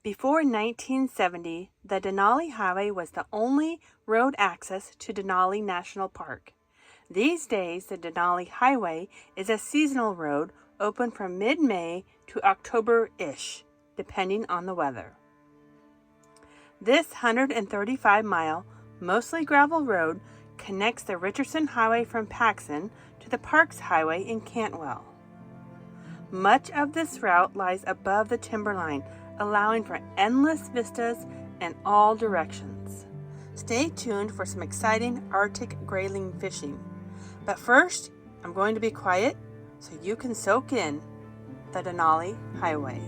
Before 1970, the Denali Highway was the only road access to Denali National Park. These days, the Denali Highway is a seasonal road open from mid-May to October-ish, depending on the weather. This 135-mile, mostly gravel road connects the Richardson Highway from Paxson to the Parks Highway in Cantwell. Much of this route lies above the timberline, allowing for endless vistas in all directions. Stay tuned for some exciting Arctic grayling fishing. But first, I'm going to be quiet so you can soak in the Denali Highway.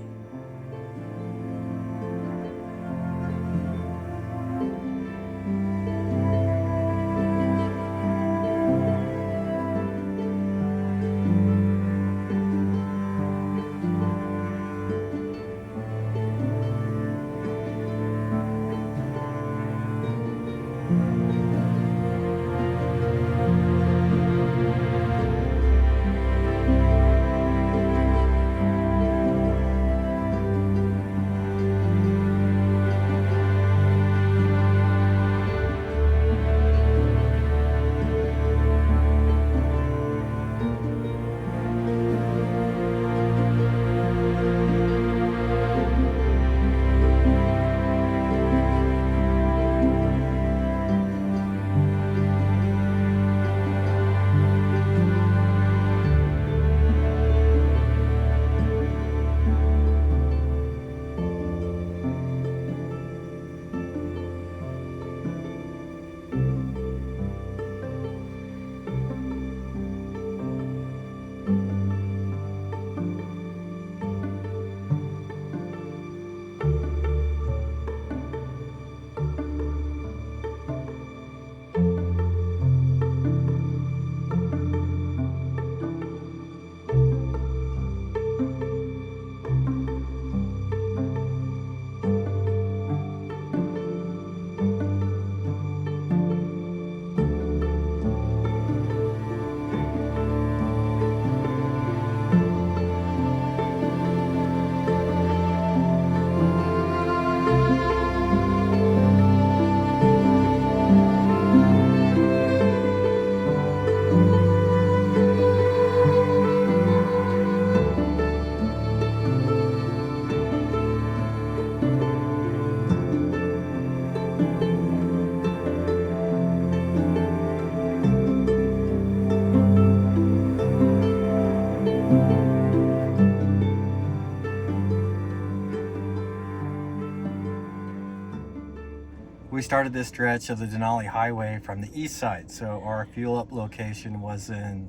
We started this stretch of the Denali Highway from the east side, so our fuel up location was in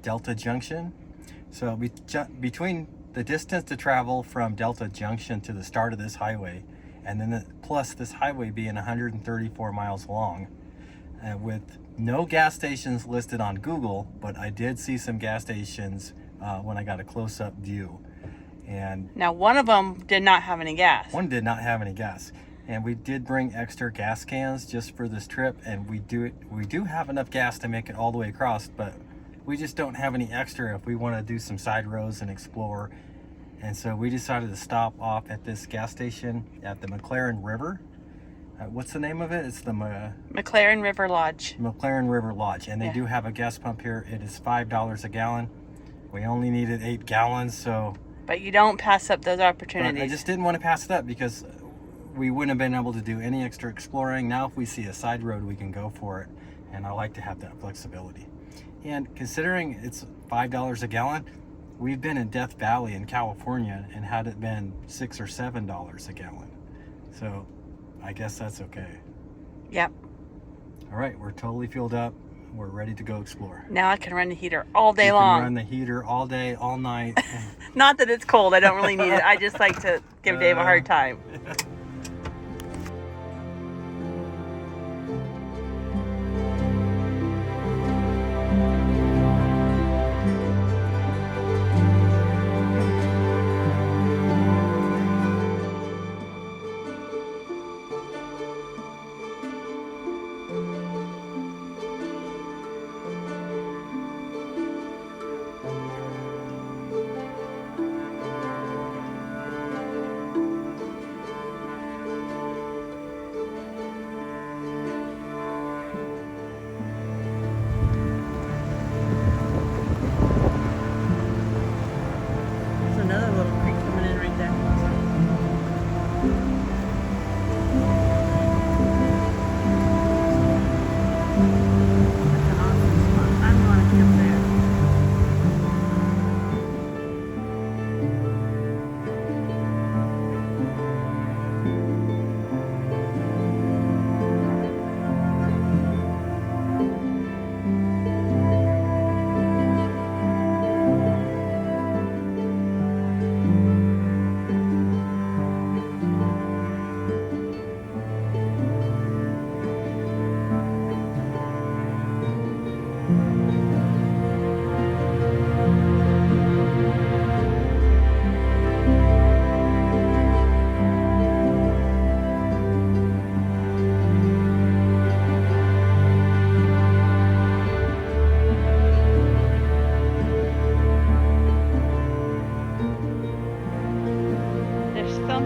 Delta Junction. So between the distance to travel from Delta Junction to the start of this highway, and then plus this highway being 134 miles long, with no gas stations listed on Google, but I did see some gas stations when I got a close-up view. And now, one of them did not have any gas. One did not have any gas. And we did bring extra gas cans just for this trip, and we do have enough gas to make it all the way across, but we just don't have any extra if we want to do some side roads and explore. And so we decided to stop off at this gas station at the McLaren River. What's the name of it? It's the McLaren River Lodge. McLaren River Lodge, and they do have a gas pump here. It is $5 a gallon. We only needed 8 gallons, so. But you don't pass up those opportunities. I just didn't want to pass it up because we wouldn't have been able to do any extra exploring. Now if we see a side road, we can go for it, and I like to have that flexibility. And considering it's $5 a gallon, we've been in Death Valley in California and had it been $6 or $7 a gallon, so I guess that's okay. Yep. All right, we're totally fueled up. We're ready to go explore. Now I can run the heater all day long. You can run the heater all day, all night. Not that it's cold. I don't really need it. I just like to give Dave a hard time.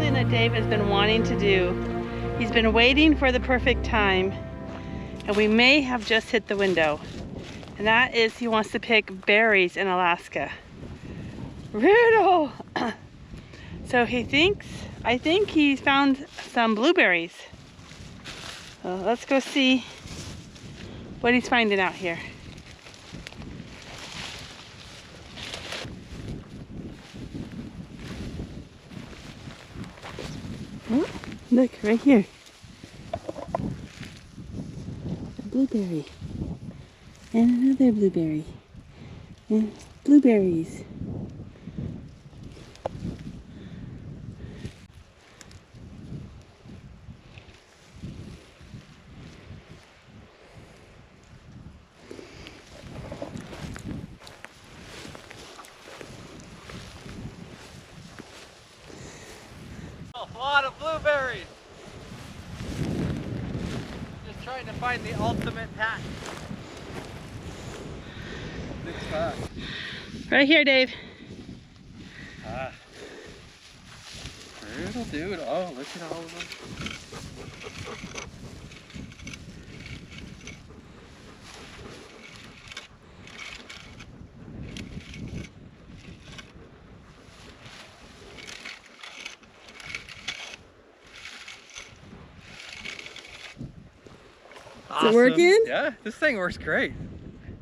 something that Dave has been wanting to do. He's been waiting for the perfect time, and we may have just hit the window. And that is, he wants to pick berries in Alaska. Riddle! So he thinks, I think he's found some blueberries. So let's go see what he's finding out here. Oh, look, right here. A blueberry. And another blueberry. And blueberries. A lot of blueberries. Just trying to find the ultimate patch. Big spot. Right here, Dave. Ah. It'll do it. Oh, look at all of them. Is it working? Yeah, this thing works great.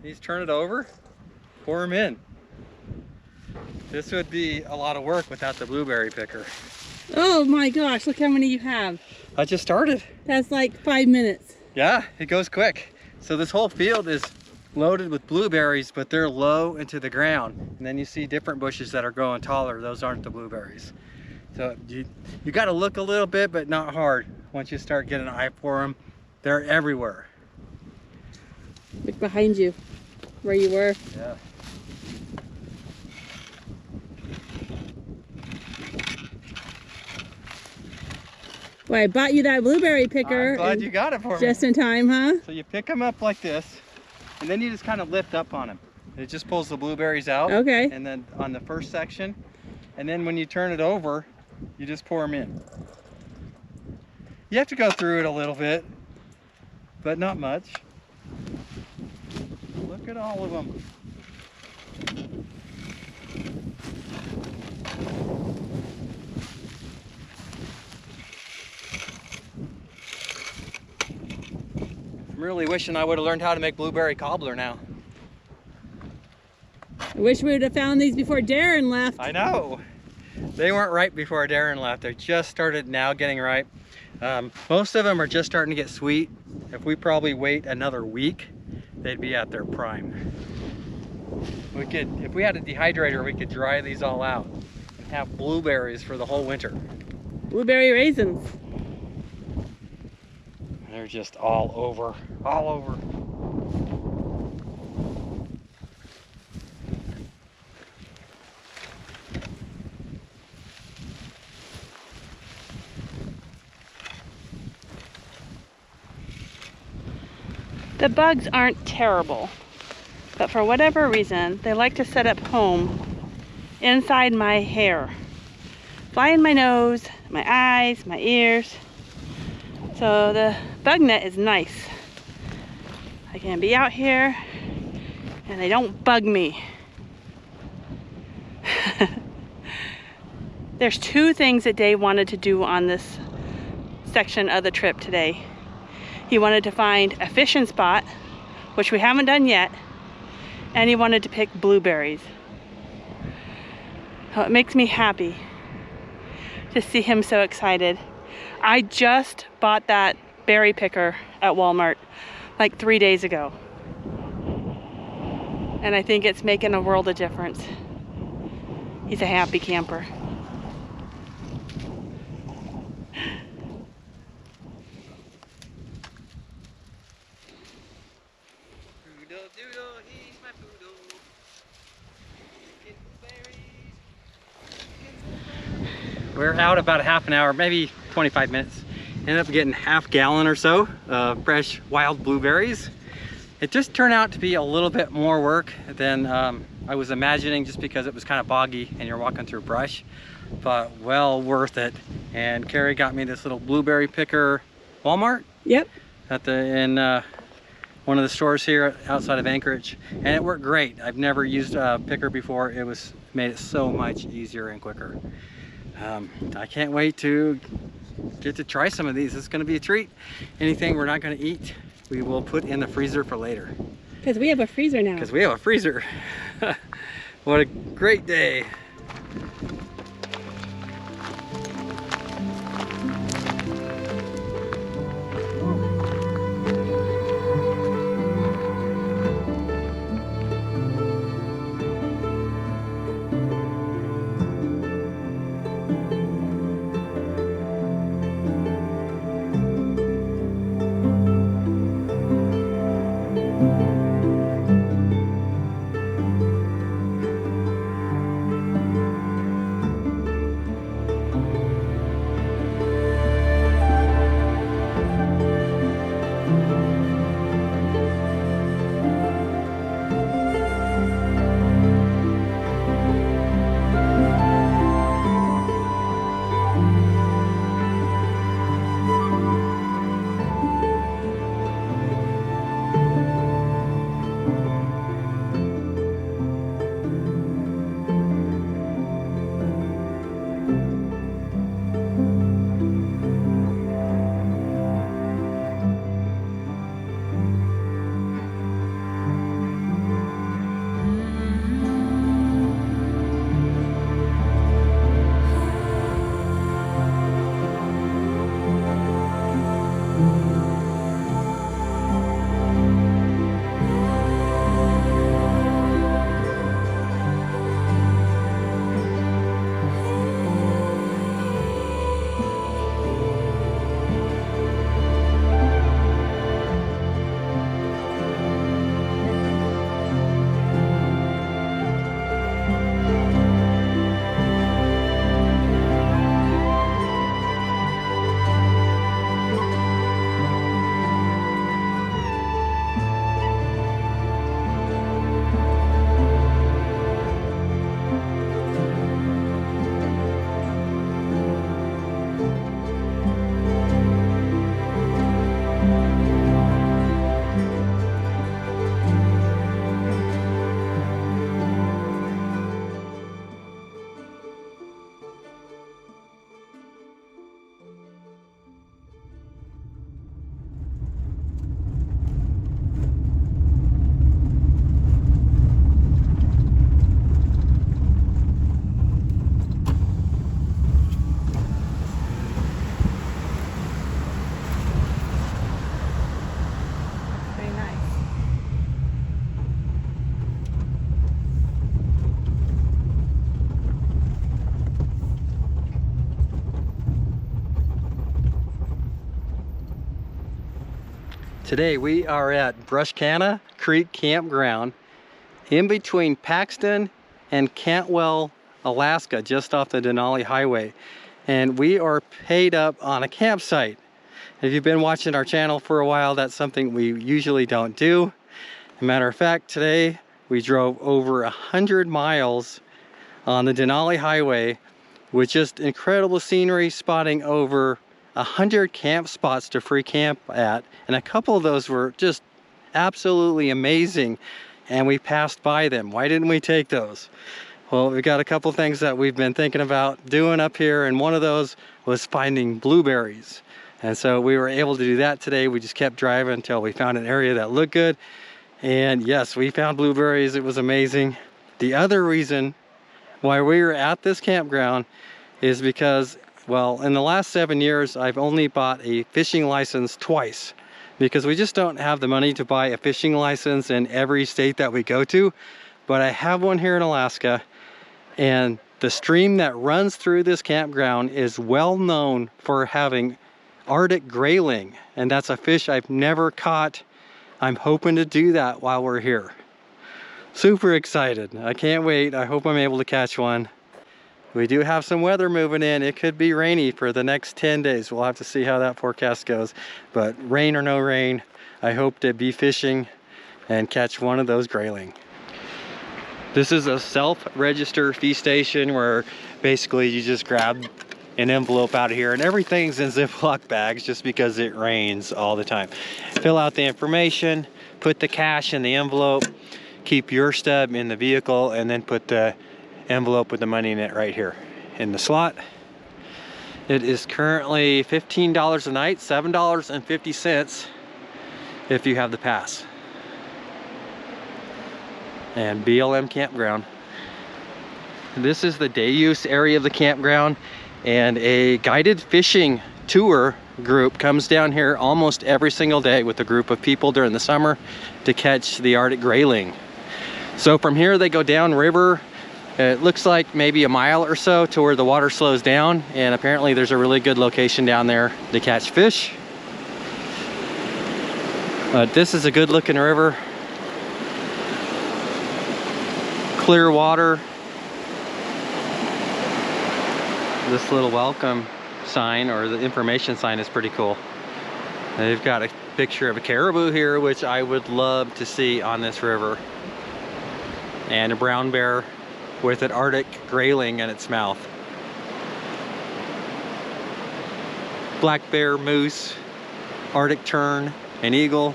You just turn it over, pour them in. This would be a lot of work without the blueberry picker. Oh my gosh, look how many you have. I just started. That's like 5 minutes. Yeah, it goes quick. So this whole field is loaded with blueberries, but they're low into the ground. And then you see different bushes that are growing taller. Those aren't the blueberries. So you got to look a little bit, but not hard. Once you start getting an eye for them, they're everywhere. Look behind you, where you were. Yeah. Well, I bought you that blueberry picker. I'm glad you got it for me. Just in time, huh? So you pick them up like this, and then you just kind of lift up on them. It just pulls the blueberries out. Okay. And then on the first section, and then when you turn it over, you just pour them in. You have to go through it a little bit, but not much. Look at all of them. I'm really wishing I would have learned how to make blueberry cobbler now. I wish we would have found these before Darren left. I know. They weren't ripe before Darren left. They just started now getting ripe. Most of them are just starting to get sweet. If we probably wait another week, they'd be at their prime. We could, if we had a dehydrator, we could dry these all out and have blueberries for the whole winter. Blueberry raisins. They're just all over, all over. The bugs aren't terrible, but for whatever reason, they like to set up home inside my hair. Fly in my nose, my eyes, my ears. So the bug net is nice. I can be out here and they don't bug me. There's two things that Dave wanted to do on this section of the trip today. He wanted to find a fishing spot, which we haven't done yet, and he wanted to pick blueberries. So it makes me happy to see him so excited. I just bought that berry picker at Walmart like 3 days ago. And I think it's making a world of difference. He's a happy camper. We're out about a half an hour, maybe 25 minutes. Ended up getting half gallon or so of fresh wild blueberries. It just turned out to be a little bit more work than I I was imagining, just because it was kind of boggy and you're walking through brush, but well worth it. And Carrie got me this little blueberry picker, Walmart. Yep. In one of the stores here outside of Anchorage, and it worked great. I've never used a picker before. It made it so much easier and quicker. I can't wait to get to try some of these. It's going to be a treat. Anything we're not going to eat, we will put in the freezer for later. Because we have a freezer now. Because we have a freezer. What a great day. Today we are at Brushcana Creek Campground in between Paxton and Cantwell, Alaska, just off the Denali Highway. And we are paid up on a campsite. If you've been watching our channel for a while, that's something we usually don't do. As a matter of fact, today we drove over 100 miles on the Denali Highway with just incredible scenery, spotting over 100 camp spots to free camp at, and a couple of those were just absolutely amazing, and we passed by them. Why didn't we take those? Well, we got a couple things that we've been thinking about doing up here, and one of those was finding blueberries. And so we were able to do that today. We just kept driving until we found an area that looked good, and yes, we found blueberries. It was amazing. The other reason why we were at this campground is because, well, in the last 7 years, I've only bought a fishing license twice, because we just don't have the money to buy a fishing license in every state that we go to. But I have one here in Alaska, and the stream that runs through this campground is well known for having Arctic grayling, and that's a fish I've never caught. I'm hoping to do that while we're here. Super excited. I can't wait. I hope I'm able to catch one. We do have some weather moving in. It could be rainy for the next 10 days. We'll have to see how that forecast goes. But rain or no rain, I hope to be fishing and catch one of those grayling. This is a self-register fee station where basically you just grab an envelope out of here, and everything's in Ziploc bags just because it rains all the time. Fill out the information, put the cash in the envelope, keep your stub in the vehicle, and then put the envelope with the money in it right here in the slot. It is currently $15 a night, $7.50 if you have the pass. And BLM campground. This is the day use area of the campground, and a guided fishing tour group comes down here almost every single day with a group of people during the summer to catch the Arctic grayling. So from here they go down river. It looks like maybe a mile or so to where the water slows down, and apparently there's a really good location down there to catch fish. This is a good looking river. Clear water. This little welcome sign, or the information sign, is pretty cool. They've got a picture of a caribou here, which I would love to see on this river. And a brown bear with an Arctic grayling in its mouth. Black bear, moose, Arctic tern, an eagle,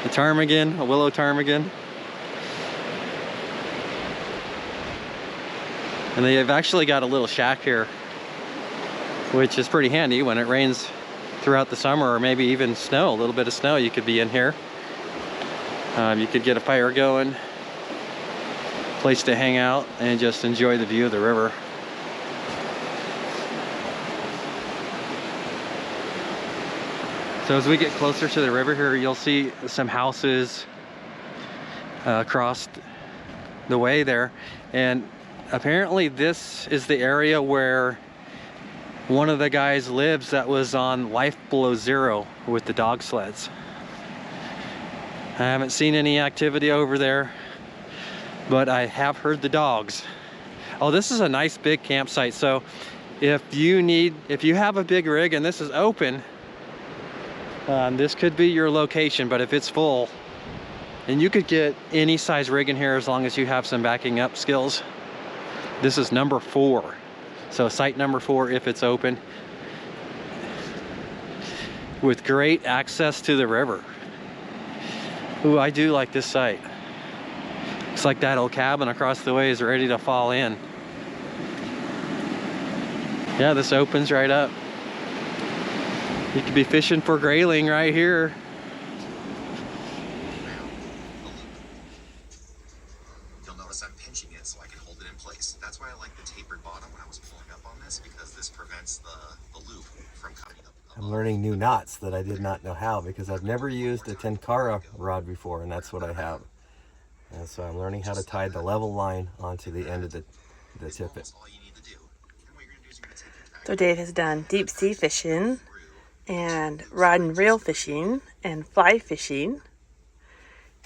a ptarmigan, a willow ptarmigan. And they've actually got a little shack here, which is pretty handy when it rains throughout the summer, or maybe even snow, a little bit of snow. You could be in here. You could get a fire going, place to hang out, and just enjoy the view of the river. So as we get closer to the river here, you'll see some houses across the way there. And apparently this is the area where one of the guys lives that was on Life Below Zero with the dog sleds. I haven't seen any activity over there, but I have heard the dogs. Oh, this is a nice big campsite. So if you have a big rig and this is open, this could be your location. But if it's full, and you could get any size rig in here as long as you have some backing up skills. This is number 4. So site number 4 if it's open, with great access to the river. Ooh, I do like this site. Looks like that old cabin across the way is ready to fall in. Yeah, this opens right up. You could be fishing for grayling right here. You'll notice I'm pinching it so I can hold it in place. That's why I like the tapered bottom when I was pulling up on this, because this prevents the loop from coming up. I'm learning new knots that I did not know how, because I've never used a tenkara rod before, and that's what I have. And so I'm learning how to tie the level line onto the end of the tippet. So Dave has done deep sea fishing and rod and reel fishing and fly fishing.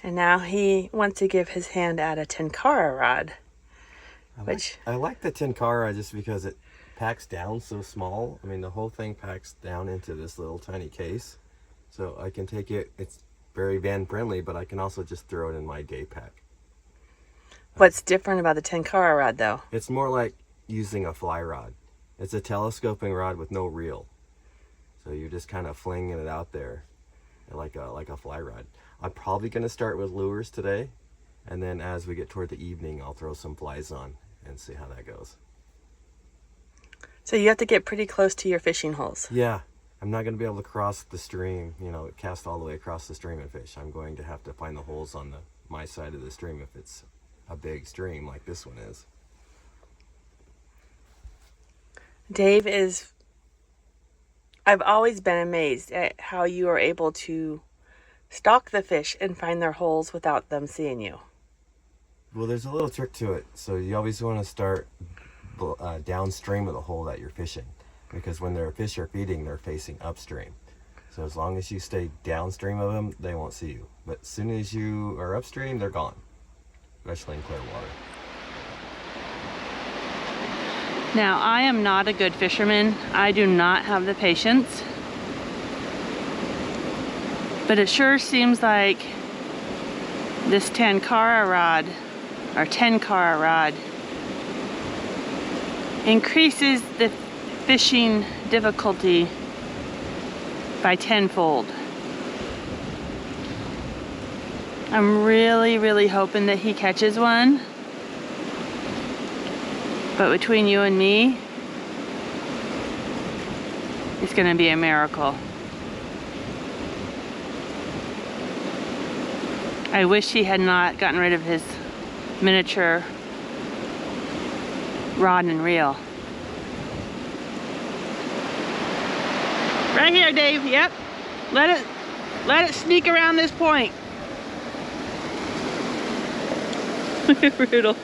And now he wants to give his hand at a tenkara rod. I like the tenkara just because it packs down so small. I mean, the whole thing packs down into this little tiny case. So I can take it, it's very van friendly, but I can also just throw it in my day pack. What's different about the tenkara rod though? It's more like using a fly rod. It's a telescoping rod with no reel. So you're just kind of flinging it out there like a fly rod. I'm probably going to start with lures today, and then as we get toward the evening, I'll throw some flies on and see how that goes. So you have to get pretty close to your fishing holes. Yeah, I'm not going to be able to cross the stream, cast all the way across the stream and fish. I'm going to have to find the holes on my side of the stream if it's a big stream like this one is. Dave I've always been amazed at how you are able to stalk the fish and find their holes without them seeing you. Well, there's a little trick to it. So you always want to start downstream of the hole that you're fishing, because when their fish are feeding, they're facing upstream. So as long as you stay downstream of them, they won't see you. But as soon as you are upstream, they're gone, especially in clear water. Now, I am not a good fisherman. I do not have the patience. But it sure seems like This 10-cara rod, or 10-cara rod, increases the fishing difficulty by tenfold. I'm really hoping that he catches one. But between you and me, it's gonna be a miracle. I wish he had not gotten rid of his miniature rod and reel. Right here, Dave. Yep. Let it sneak around this point. Brutal.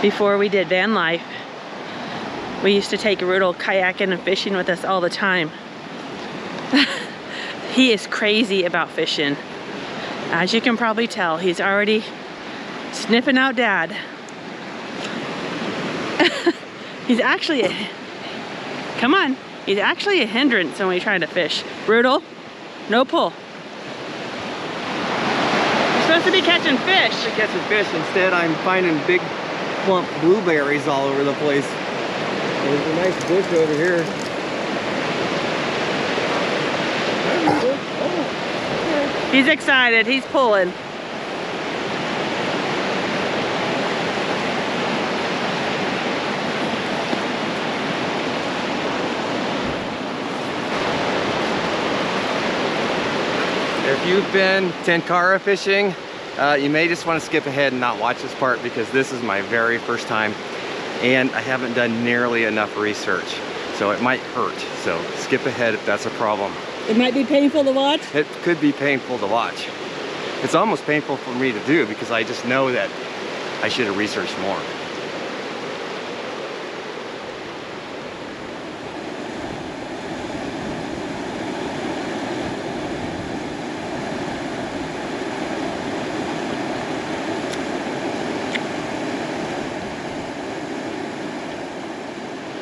Before we did van life, we used to take Rudel kayaking and fishing with us all the time. He is crazy about fishing. As you can probably tell, he's already sniffing out Dad. He's actually come on, he's actually a hindrance when we try to fish. Rudel, no pull. You're supposed to be catching fish. I'm catching fish. Instead, I'm finding big plump blueberries all over the place. There's a nice bush over here. He's excited, he's pulling. If you've been 10-cara fishing, you may just want to skip ahead and not watch this part, because this is my very first time and I haven't done nearly enough research. So it might hurt. So skip ahead if that's a problem. It might be painful to watch. It could be painful to watch. It's almost painful for me to do, because I just know that I should have researched more.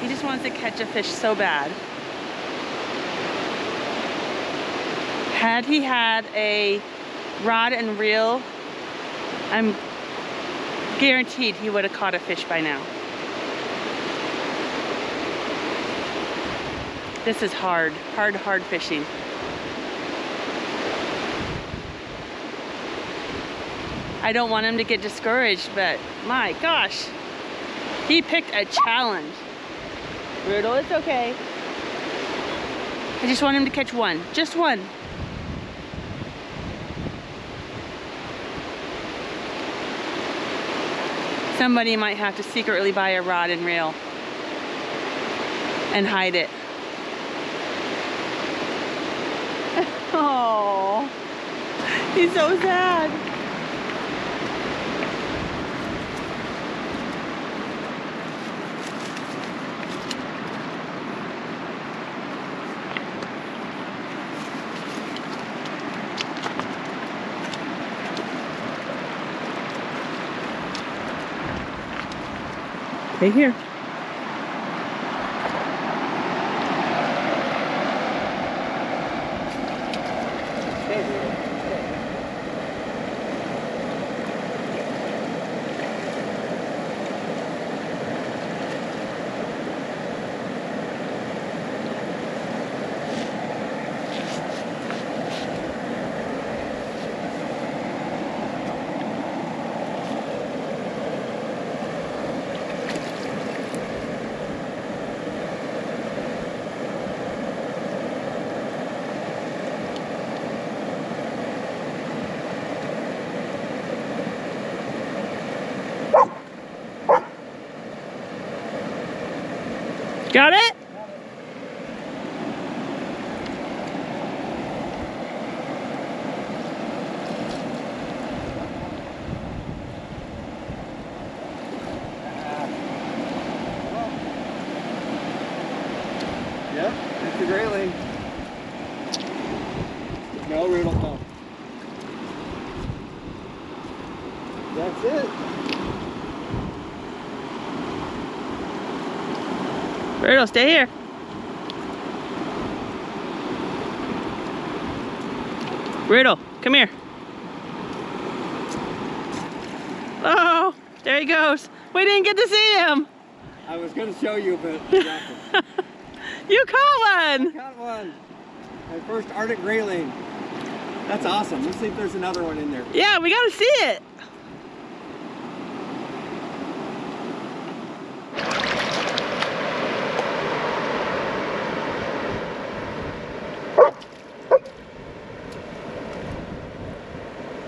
He just wants to catch a fish so bad. Had he had a rod and reel, I'm guaranteed he would have caught a fish by now. This is hard fishing. I don't want him to get discouraged, but my gosh, he picked a challenge. Brutal, it's okay. I just want him to catch one, just one. Somebody might have to secretly buy a rod and reel and hide it. Oh, he's so sad. Stay here. Got it? Yep, it's a grayling. No, Rudolph, no. That's it. Riddle, stay here. Riddle, come here. Oh, there he goes. We didn't get to see him. I was going to show you, but I dropped it. You caught one. I caught one. My first Arctic Greyling. That's awesome. Let's see if there's another one in there. Yeah, we got to see it.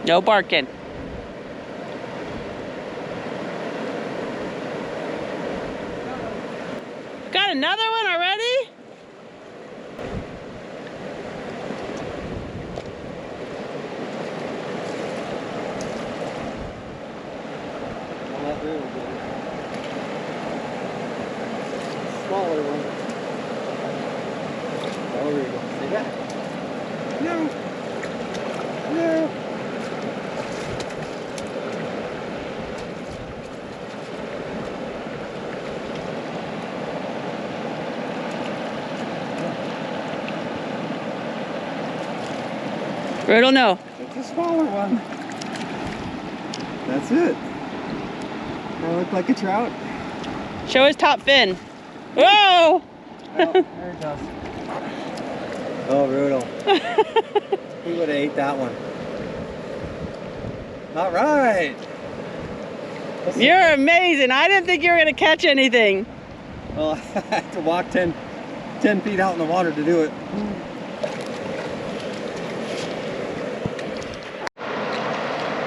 No barking. Got another one already? I'll let Riddle get it. Smaller one. Oh, there you go. See that? No. No. Riddle, no. It's a smaller one. That's it. That look like a trout. Show his top fin. Whoa! Oh, there it goes. Oh, Rudel. He would have ate that one. All right. You're amazing. I didn't think you were going to catch anything. Well, I had to walk 10 feet out in the water to do it.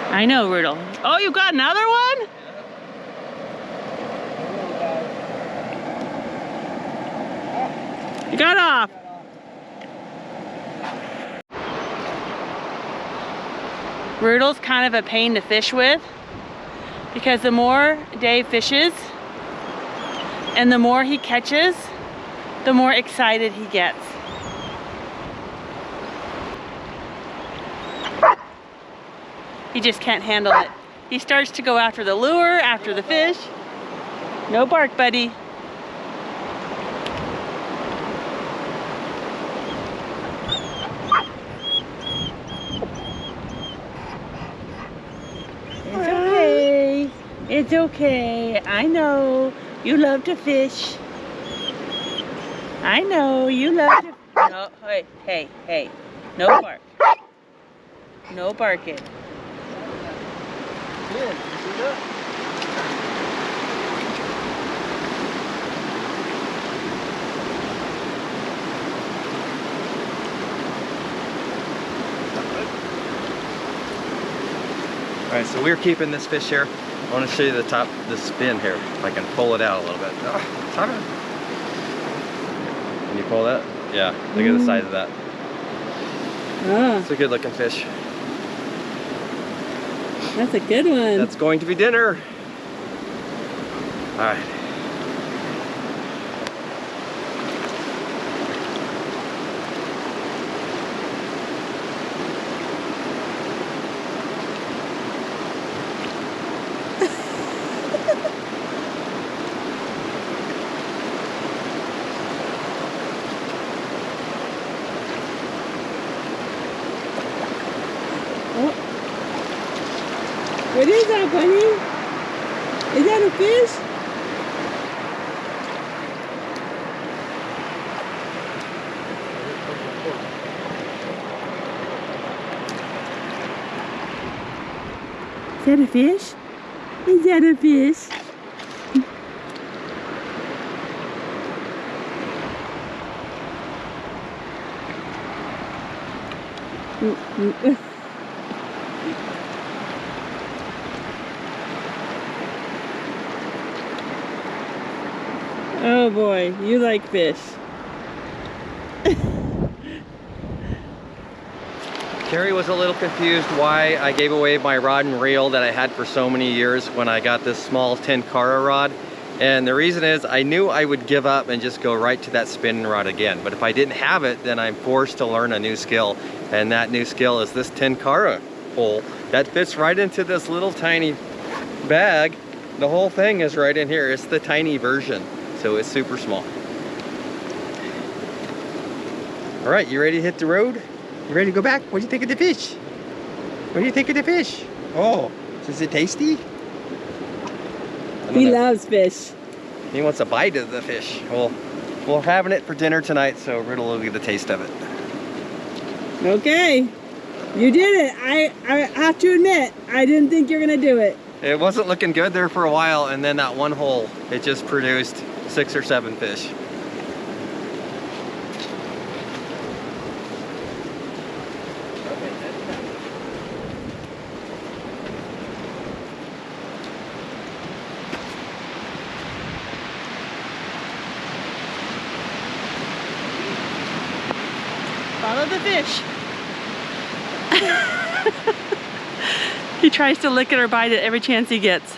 I know, Riddle. Oh, you got another one? You got off. Riddle's kind of a pain to fish with because the more Dave fishes and the more he catches, the more excited he gets. He just can't handle it. He starts to go after the lure, after the fish. No bark, buddy. It's okay. It's okay. I know you love to fish. I know you love to. No, hey. No bark. No barking. You see that? All right, so we're keeping this fish here. I want to show you the top, the spin here. If I can pull it out a little bit. Oh, it's hard. Can you pull that? Yeah, look at the size of that. It's a good looking fish. That's a good one. That's going to be dinner. All right. What is that, bunny? Is that a fish? Is that a fish? Is that a fish? Oh boy, you like fish. Carrie was a little confused why I gave away my rod and reel that I had for so many years when I got this small 10 Cara rod. And the reason is I knew I would give up and just go right to that spinning rod again. But if I didn't have it, then I'm forced to learn a new skill. And that new skill is this 10 Cara pole that fits right into this little tiny bag, the whole thing is right in here. It's the tiny version, so it's super small. All right, you ready to hit the road? You ready to go back? What do you think of the fish? What do you think of the fish? Oh, is it tasty? He loves fish. He wants a bite of the fish. Well, we're having it for dinner tonight, so Riddle will get the taste of it. Okay, you did it. I have to admit, I didn't think you were gonna do it. It wasn't looking good there for a while, and then that one hole, it just produced 6 or 7 fish. Follow the fish. He tries to lick it or bite it every chance he gets.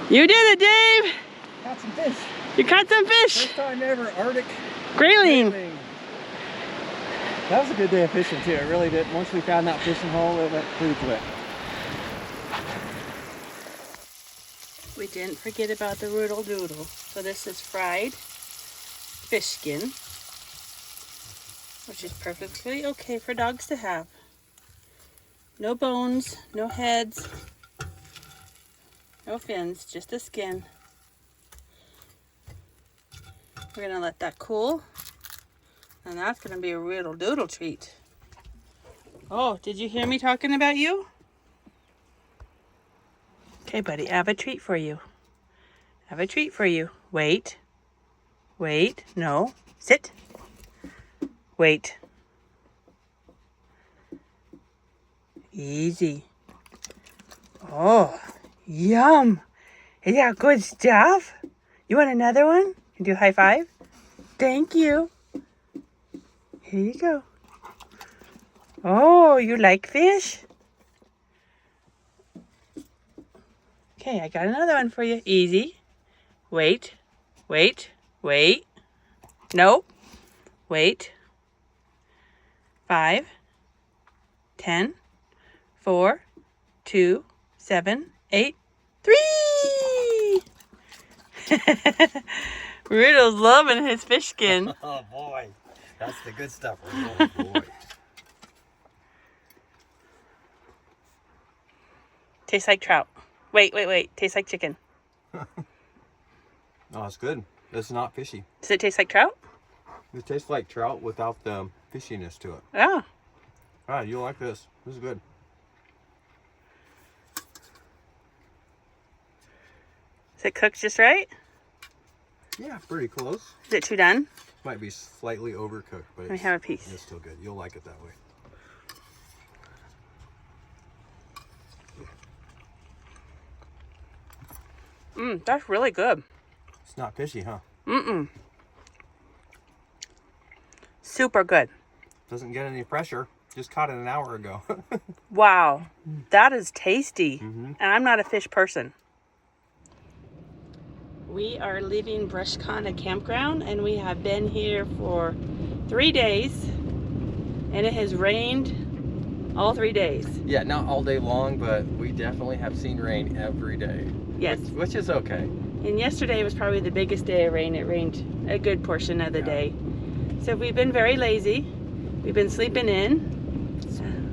You did it, Dave! Got some fish. You caught some fish! First time ever, Arctic Grayling! That was a good day of fishing too. It really did. Once we found that fishing hole, it went pretty quick. We didn't forget about the roodle doodle. So this is fried fish skin, which is perfectly okay for dogs to have. No bones, no heads, no fins, just the skin. We're gonna let that cool, and that's gonna be a roodle doodle treat. Oh, did you hear me talking about you? Okay, buddy, I have a treat for you. I have a treat for you. Wait. Wait. No. Sit. Wait. Easy. Oh, yum. Is that good stuff? You want another one? You do a high five? Thank you. Here you go. Oh, you like fish? Okay, I got another one for you. Easy. Wait, wait, wait. No. Wait. 5, 10, 4, 2, 7, 8, 3. Riddle's loving his fish skin. Oh boy, that's the good stuff. Oh boy. Tastes like trout. Wait, wait, wait. Tastes like chicken. Oh, it's good. It's not fishy. Does it taste like trout? It tastes like trout without the fishiness to it. Oh. Ah, you'll like this. This is good. Is it cooked just right? Yeah, pretty close. Is it too done? Might be slightly overcooked, but Let me have a piece. it's still good. You'll like it that way. That's really good. It's not fishy, huh? Super good. Doesn't get any pressure. Just caught it an hour ago. Wow. That is tasty. And I'm not a fish person. We are leaving Brushconna Campground, and we have been here for 3 days, and it has rained all 3 days. Yeah, not all day long, but we definitely have seen rain every day. Yes. Which is okay. And yesterday was probably the biggest day of rain. It rained a good portion of the day. So we've been very lazy. We've been sleeping in.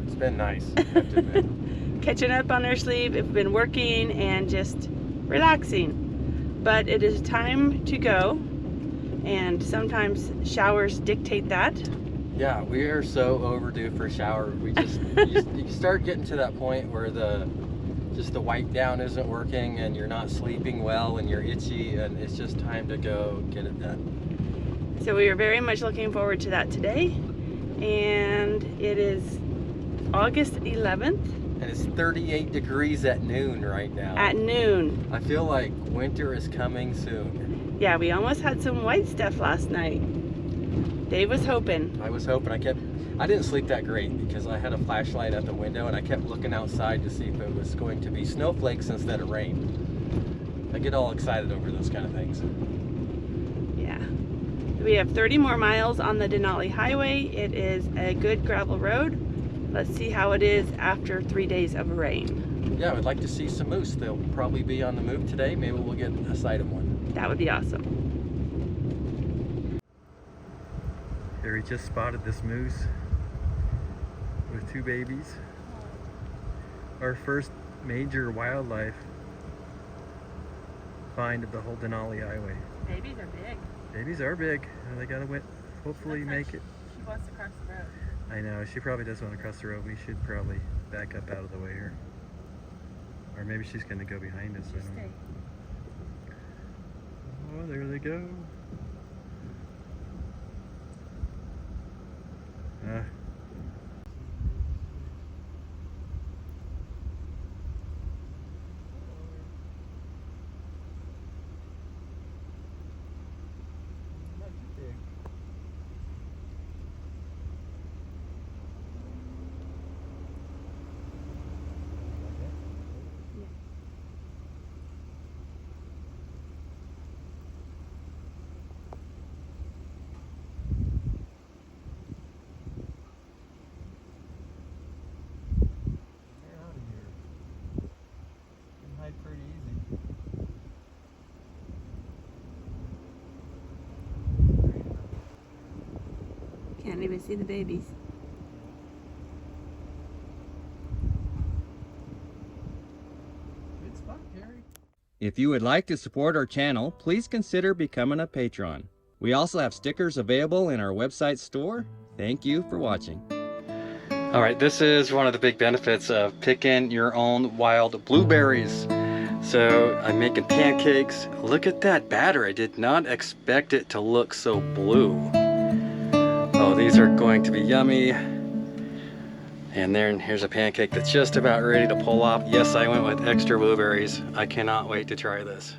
It's been nice, I have to admit. Catching up on our sleep. We've been working and just relaxing. But it is time to go. And sometimes showers dictate that. Yeah, we are so overdue for a shower. We just you start getting to that point where the wipe down isn't working and you're not sleeping well and you're itchy, and it's just time to go get it done. So we are very much looking forward to that today. And it is August 11th. And it's 38 degrees at noon right now. At noon. I feel like winter is coming soon. Yeah, we almost had some white stuff last night. Dave was hoping. I was hoping. I kept I didn't sleep that great because I had a flashlight at the window and I kept looking outside to see if it was going to be snowflakes instead of rain. I get all excited over those kind of things. Yeah. We have 30 more miles on the Denali Highway. It is a good gravel road. Let's see how it is after 3 days of rain. Yeah, I would like to see some moose. They'll probably be on the move today. Maybe we'll get a sight of one. That would be awesome. Here we just spotted this moose with 2 babies. Our first major wildlife find of the whole Denali Highway. Babies are big. Babies are big. They gotta hopefully make it. She wants to cross the road. I know, she probably does want to cross the road. We should probably back up out of the way here. Or maybe she's gonna go behind us. I don't know. Oh, there they go. Pretty easy. Can't even see the babies. Good spot, Gary. If you would like to support our channel, please consider becoming a patron. We also have stickers available in our website store. Thank you for watching. All right, this is one of the big benefits of picking your own wild blueberries. So I'm making pancakes. Look at that batter. I did not expect it to look so blue. Oh, these are going to be yummy. And then here's a pancake that's just about ready to pull off. Yes, I went with extra blueberries. I cannot wait to try this.